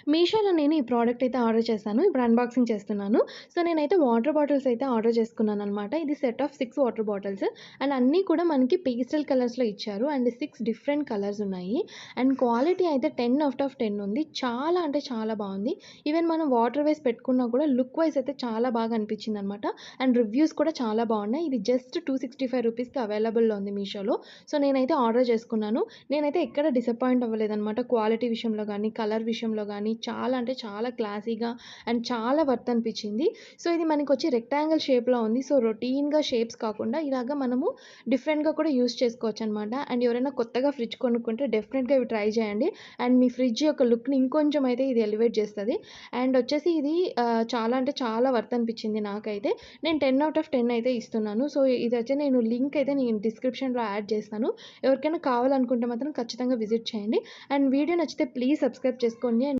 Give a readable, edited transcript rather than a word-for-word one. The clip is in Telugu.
మీషోలో నేను ఈ ప్రోడక్ట్ అయితే ఆర్డర్ చేశాను. ఇప్పుడు అన్బాక్సింగ్ చేస్తున్నాను. సో, నేనైతే వాటర్ బాటిల్స్ అయితే ఆర్డర్ చేసుకున్నాననమాట. ఇది set of 6 water bottles and అన్నీ కూడా మనకి పేస్టల్ కలర్స్‌లో ఇచ్చారు. అండ్ 6 డిఫరెంట్ కలర్స్ ఉన్నాయి. అండ్ క్వాలిటీ అయితే 10 ఔట్ ఆఫ్ 10 ఉంది. చాలా అంటే చాలా బావుంది. ఈవెన్ మనం వాటర్ వేసి పెట్టుకున్నా కూడా లుక్ వైస్ అయితే చాలా బాగా అనిపించిందనమాట. అండ్ రివ్యూస్ కూడా చాలా బావున్నాయి. ఇది జస్ట్ 265 రూపీస్‌కి అవైలబుల్‌లో ఉంది మీషోలో. సో, నేనైతే ఆర్డర్ చేసుకున్నాను. నేనైతే ఎక్కడ డిసప్పాయింట్ అవ్వలేదనమాట. క్వాలిటీ విషయంలో గానీ, కలర్ విషయంలో గానీ చాలా అంటే చాలా క్లాసీగా అండ్ చాలా వర్త్ అనిపిచ్చింది. సో, ఇది మనకొచ్చి రెక్టాంగిల్ షేప్‌లో ఉంది. సో, రొటీన్‌గా షేప్స్ కాకుండా ఇలాగ మనము డిఫరెంట్‌గా కూడా యూజ్ చేసుకోవచ్చనమాట. అండ్ ఎవరైనా కొత్తగా ఫ్రిడ్జ్ కొనుక్కుంటే డెఫినెట్‌గా ఇవి ట్రై చేయండి. అండ్ మీ ఫ్రిడ్జ్ యొక్క లుక్‌ని ఇంకొంచెం అయితే ఇది ఎలివేట్ చేస్తది. అండ్ వచ్చేసి ఇది చాలా అంటే చాలా వర్త్ అనిపిచ్చింది నాకైతే. నేను 10 ఔట్ ఆఫ్ 10 అయితే ఇస్తున్నాను. సో, ఇదైతే నేను లింక్ అయితే నేను డిస్క్రిప్షన్‌లో యాడ్ చేస్తాను. ఎవరికైనా కావాలనుకుంటే మాత్రం ఖచ్చితంగా విజిట్ చేయండి. అండ్ వీడియో నచ్చితే ప్లీజ్ సబ్స్క్రైబ్ చేసుకోండి.